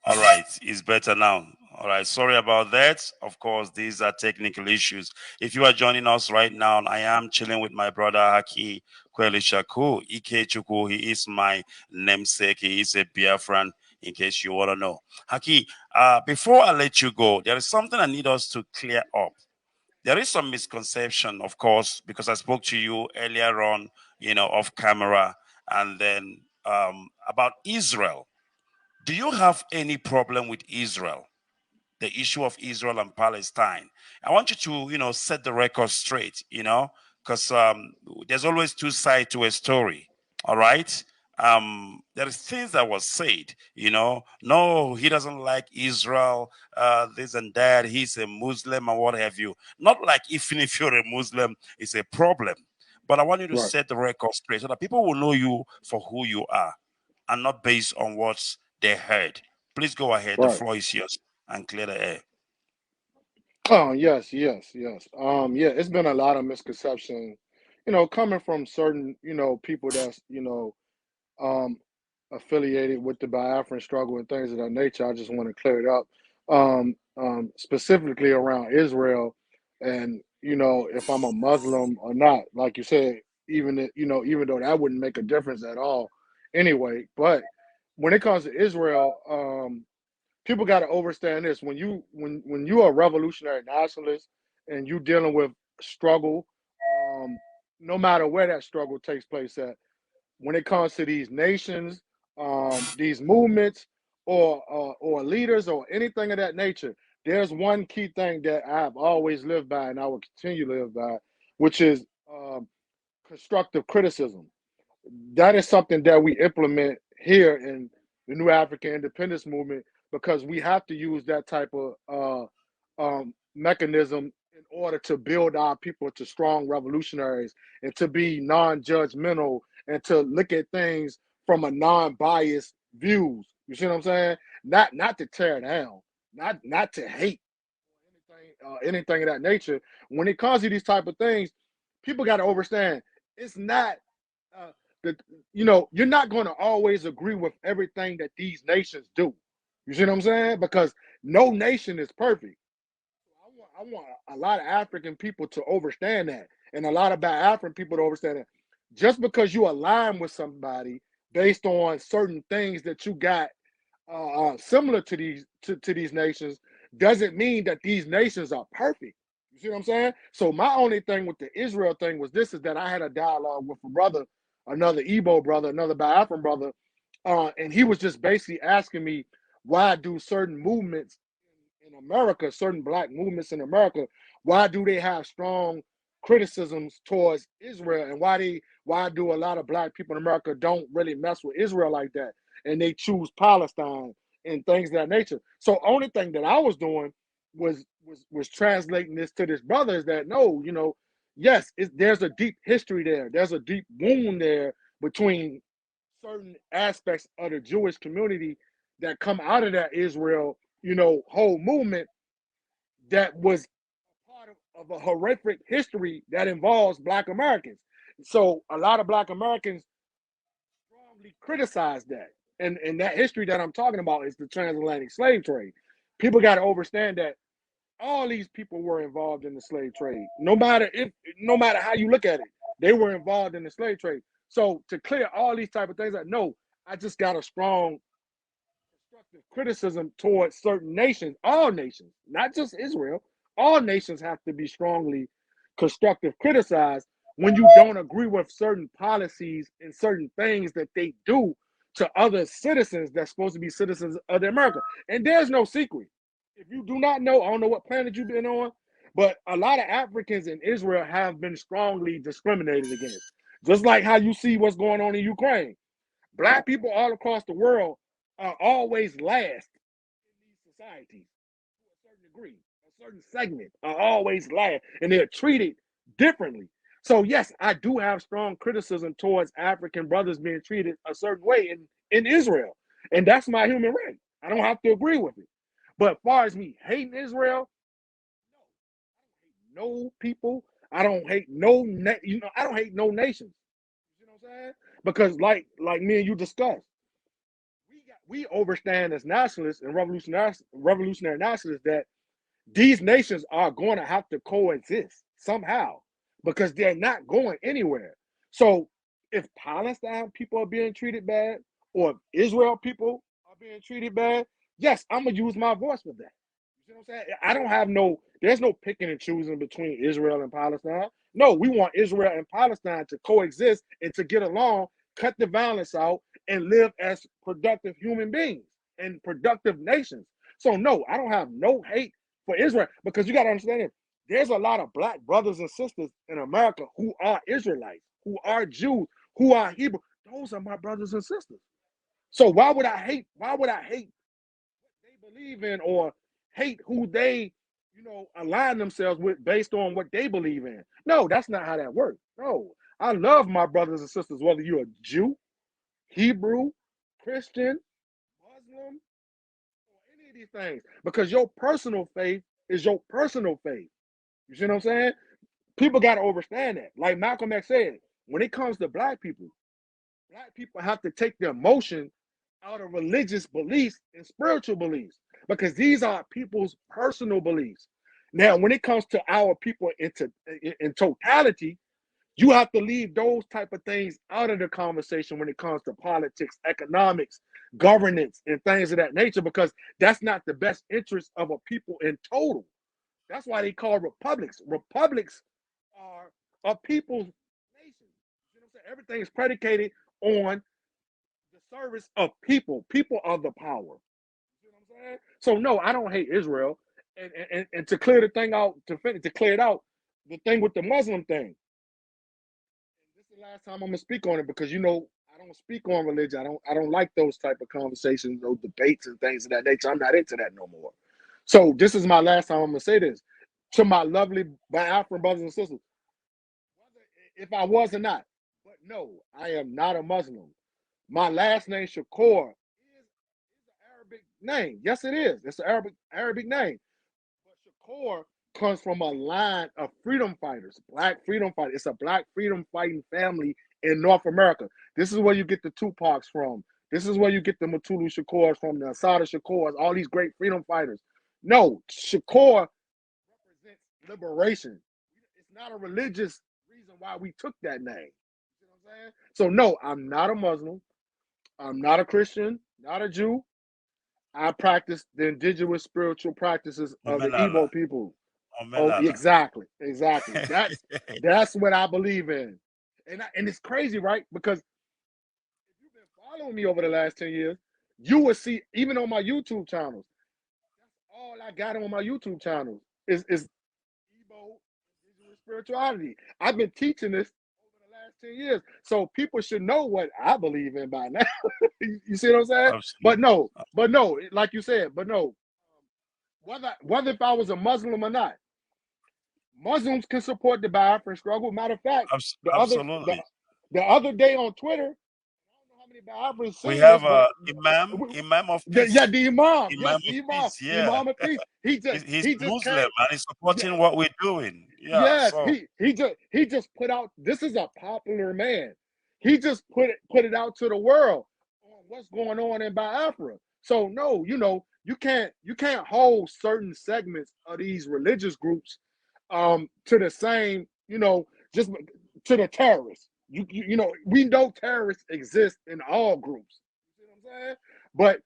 All right, it's better now. All right, sorry about that. Of course, these are technical issues. If you are joining us right now, I am chilling with my brother Haki Kweli Shakur, Ike Chuku. He is my namesake. He is a Biafran, in case you want to know. Haki, before I let you go, there is something I need us to clear up. There is some misconception, of course, because I spoke to you earlier on, off camera, and then about Israel. Do you have any problem with Israel? The issue of Israel and Palestine. I want you to, set the record straight, because there's always two sides to a story. All right. There is things that was said, no, he doesn't like Israel, this and that. He's a Muslim and what have you. Not like even if you're a Muslim, it's a problem. But I want you to Right, set the record straight so that people will know you for who you are and not based on what they heard. Please go ahead. The right. floor is yours and clear the air. Oh, yes, yes, yes. Yeah, it's been a lot of misconception, coming from certain, people that's, um, affiliated with the Biafran struggle and things of that nature. I just want to clear it up, specifically around Israel, and if I'm a Muslim or not. Like you said, even though that wouldn't make a difference at all, anyway. But when it comes to Israel, people got to understand this: when you are a revolutionary nationalist and you dealing with struggle, um, no matter where that struggle takes place at, when it comes to these nations, these movements, or leaders, or anything of that nature, there's one key thing that I've always lived by, and I will continue to live by, which is constructive criticism. That is something that we implement here in the New African Independence Movement, because we have to use that type of mechanism in order to build our people to strong revolutionaries, and to be non-judgmental, and to look at things from a non-biased views. You see what I'm saying? Not to tear down, not to hate anything of that nature. When it comes to these type of things, people got to understand it's not uh, that you're not going to always agree with everything that these nations do. You see what I'm saying? Because no nation is perfect. I want a lot of African people to understand that, and a lot of African people to understand that. Just because you align with somebody based on certain things that you got similar to these nations, doesn't mean that these nations are perfect. You see what I'm saying? So my only thing with the Israel thing was this: is that I had a dialogue with a brother, another Igbo brother, another Biafran brother, and he was just basically asking me, why do certain movements in America, certain black movements in America, why do they have strong criticisms towards Israel, and why do a lot of black people in America don't really mess with Israel like that, and they choose Palestine and things of that nature. So only thing that I was doing was translating this to this brother, is that no, yes, there's a deep history there. There's a deep wound there between certain aspects of the Jewish community that come out of that Israel, whole movement, that was part of a horrific history that involves Black Americans. So a lot of Black Americans strongly criticize that. And that history that I'm talking about is the transatlantic slave trade. People got to understand that all these people were involved in the slave trade. No matter how you look at it, they were involved in the slave trade. So to clear all these type of things, like no, I just got a strong constructive criticism towards certain nations, all nations, not just Israel. All nations have to be strongly constructive criticized when you don't agree with certain policies and certain things that they do to other citizens that's supposed to be citizens of the America. And there's no secret. If you do not know, I don't know what planet you've been on, but a lot of Africans in Israel have been strongly discriminated against. Just like how you see what's going on in Ukraine. Black people all across the world are always last in these societies to a certain degree. A certain segment are always last, and they're treated differently. So yes, I do have strong criticism towards African brothers being treated a certain way in Israel, and that's my human right. I don't have to agree with it. But as far as me hating Israel, no people. I don't hate no, I don't hate no nations. You know what I'm saying? Because like me and you discussed, we understand as nationalists and revolutionary nationalists that these nations are going to have to coexist somehow because they're not going anywhere. So if Palestine people are being treated bad or if Israel people are being treated bad, yes, I'm gonna use my voice for that. You know what I'm saying? I don't have there's no picking and choosing between Israel and Palestine. No, we want Israel and Palestine to coexist and to get along, cut the violence out, and live as productive human beings and productive nations. So no, I don't have no hate for Israel because you got to understand it. There's a lot of black brothers and sisters in America who are Israelites, who are Jews, who are Hebrew. Those are my brothers and sisters. So why would I hate? Why would I hate what they believe in or hate who they, align themselves with based on what they believe in? No, that's not how that works. No, I love my brothers and sisters, whether you're a Jew, Hebrew, Christian, Muslim, or any of these things, because your personal faith is your personal faith. You see what I'm saying? People got to understand that. Like Malcolm X said, when it comes to black people have to take the emotion out of religious beliefs and spiritual beliefs because these are people's personal beliefs. Now, when it comes to our people in totality, you have to leave those type of things out of the conversation when it comes to politics, economics, governance, and things of that nature because that's not the best interest of a people in total. That's why they call republics. Republics are a people's nation. You know what I'm saying? Everything is predicated on the service of people. People are the power. You know what I'm saying? So no, I don't hate Israel. And to clear the thing out, to clear it out, the thing with the Muslim thing. This is the last time I'm gonna speak on it because I don't speak on religion. I don't like those type of conversations, those debates and things of that nature. I'm not into that no more. So this is my last time I'm gonna say this to my lovely Biafran brothers and sisters. If I was or not, but no, I am not a Muslim. My last name Shakur is an Arabic name. Yes, it is. It's an Arabic name. But Shakur comes from a line of freedom fighters, black freedom fighters. It's a black freedom fighting family in North America. This is where you get the Tupacs from. This is where you get the Mutulu Shakurs from, the Asada Shakurs, all these great freedom fighters. No, Shakur represents liberation. It's not a religious reason why we took that name. You know what I'm saying? So no, I'm not a Muslim. I'm not a Christian, not a Jew. I practice the indigenous spiritual practices of the Omenala. Igbo people. Oh, Omenala. exactly. That's what I believe in, and it's crazy, right? Because if you've been following me over the last 10 years, you will see even on my YouTube channels. That's all I got on my YouTube channels is Igbo indigenous spirituality. I've been teaching this over the last 10 years, so people should know what I believe in by now. You see what I'm saying? But Absolutely. no, but no, like you said, but no. Whether if I was a Muslim or not, Muslims can support the Biafran struggle. Matter of fact, the other the, Absolutely. the other day on Twitter, I don't know how many Biafrans We seen this, have but a imam of yeah, peace. the Imam, Imam yes, of peace. the Yeah. Imam of peace. He just He's he just Muslim came. and he's Yeah, supporting what we're doing. Yeah. yes, So he just put out. This is a popular man. He just put it out to the world on what's going on in Biafra. So no, you can't hold certain segments of these religious groups to the same, just to the terrorists. We know terrorists exist in all groups. You see what I'm saying? But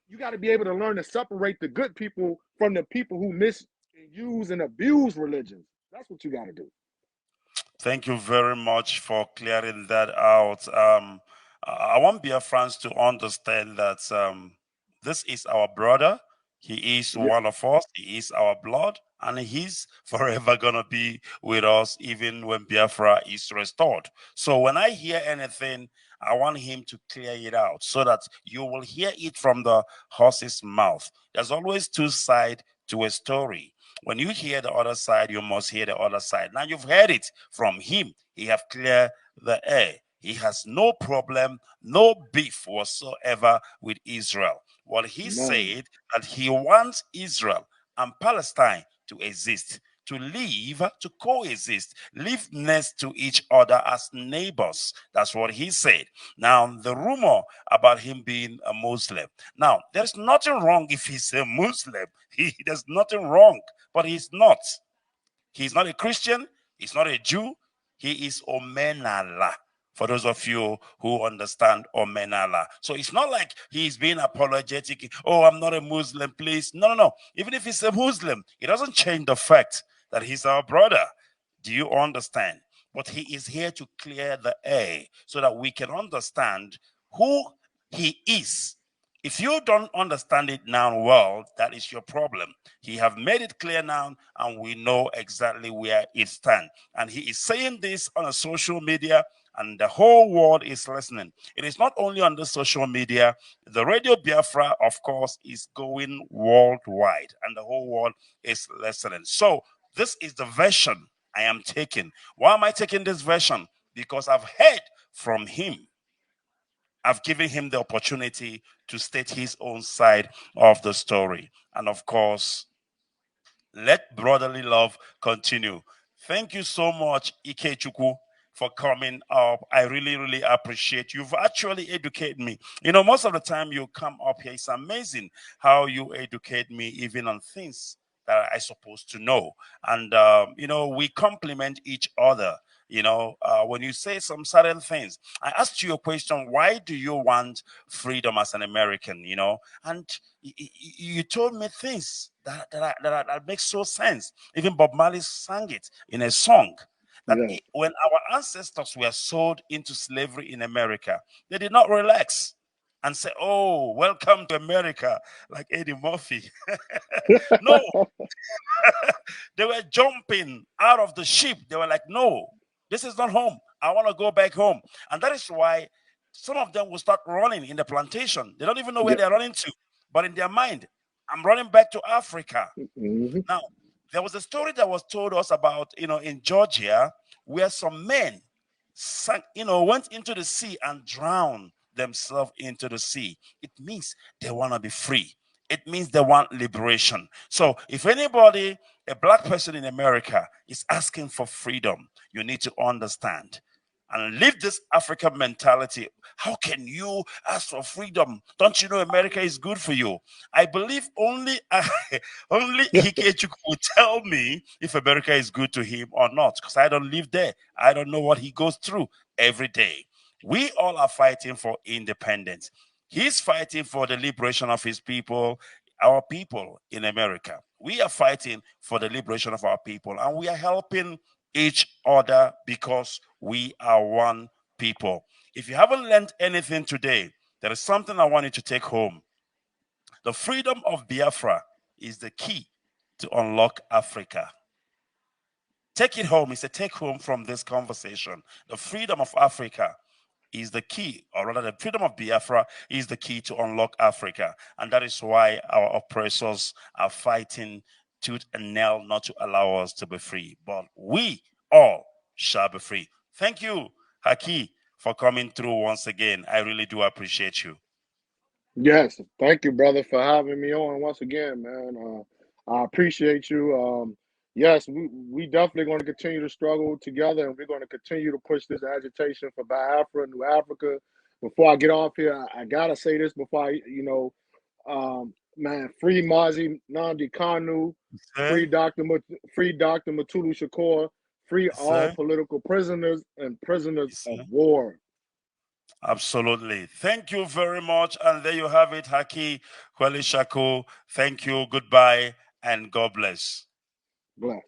you gotta be able to learn to separate the good people from the people who misuse and abuse religions. That's what you gotta do. thank you very much for clearing that out. I want Biafrans to understand that this is our brother. He is Yeah, one of us. He is our blood, and he's forever gonna be with us, even when Biafra is restored. So when I hear anything, I want him to clear it out so that you will hear it from the horse's mouth. There's always two sides to a story. When you hear the other side, you must hear the other side. Now you've heard it from him. He have cleared the air. He has no problem, no beef whatsoever with Israel. Well, he none. said that he wants Israel and Palestine to exist. to live, to coexist, live next to each other as neighbors. That's what he said. Now, the rumor about him being a Muslim. Now, there's nothing wrong if he's a Muslim. There's nothing wrong, but he's not. He's not a Christian. He's not a Jew. He is Omenala. For those of you who understand Omenala. So it's not like he's being apologetic. Oh, I'm not a Muslim, please. No, no, no. Even if he's a Muslim, it doesn't change the fact that he's our brother. Do you understand? But he is here to clear the air so that we can understand who he is. If you don't understand it now well, that is your problem. He have made it clear now, and we know exactly where it stands. And he is saying this on a social media, and the whole world is listening. It is not only on the social media. The Radio Biafra, of course, is going worldwide, and the whole world is listening. So this is the version I am taking. Why am I taking this version? Because I've heard from him. I've given him the opportunity to state his own side of the story. And of course, let brotherly love continue. Thank you so much, Ikechukwu, for coming up. I really, really appreciate you. You've actually educated me. You know, most of the time you come up here, it's amazing how you educate me even on things that I supposed to know. And, you know, we complement each other. You know, when you say some certain things, I asked you a question, why do you want freedom as an American, you know? And you told me things that makes so sense. Even Bob Marley sang it in a song that Yeah. when our ancestors were sold into slavery in America, they did not relax and say, oh, welcome to America, like Eddie Murphy. No, they were jumping out of the ship. They were like, no, this is not home. I want to go back home. And that is why some of them will start running in the plantation. They don't even know where Yeah. they're running to. But in their mind, I'm running back to Africa. Mm-hmm. Now, there was a story that was told us about, you know, in Georgia, where some men sank, you know, went into the sea and drowned themselves into the sea. It means they want to be free. It means they want liberation. So if anybody, a black person in America, is asking for freedom, you need to understand and leave this African mentality. How can you ask for freedom? Don't you know America is good for you? I believe only only Hikechukwu will tell me if America is good to him or not, because I don't live there. I don't know what he goes through every day. We all are fighting for independence. He's fighting for the liberation of his people, our people in America. We are fighting for the liberation of our people, and we are helping each other because we are one people. If you haven't learned anything today, there is something I want you to take home. The freedom of Biafra is the key to unlock Africa. Take it home. It's a take home from this conversation. The freedom of Africa is the key, or rather, the freedom of Biafra is the key to unlock Africa. And that is why our oppressors are fighting tooth and nail not to allow us to be free. But we all shall be free. Thank you, Haki, for coming through once again. I really do appreciate you. Yes, thank you, brother, for having me on once again, man. I appreciate you. Yes, we definitely going to continue to struggle together, and we're going to continue to push this agitation for Biafra, New Africa. Before I get off here, I gotta say this before man, free Mazi Nnamdi Kanu, Sir, Free Dr. Matulu Shakur, free all sir, political prisoners and prisoners of sir. war. Absolutely. Thank you very much. And there you have it, Haki Kweli Shakur. Thank you. Goodbye and God bless. Bless.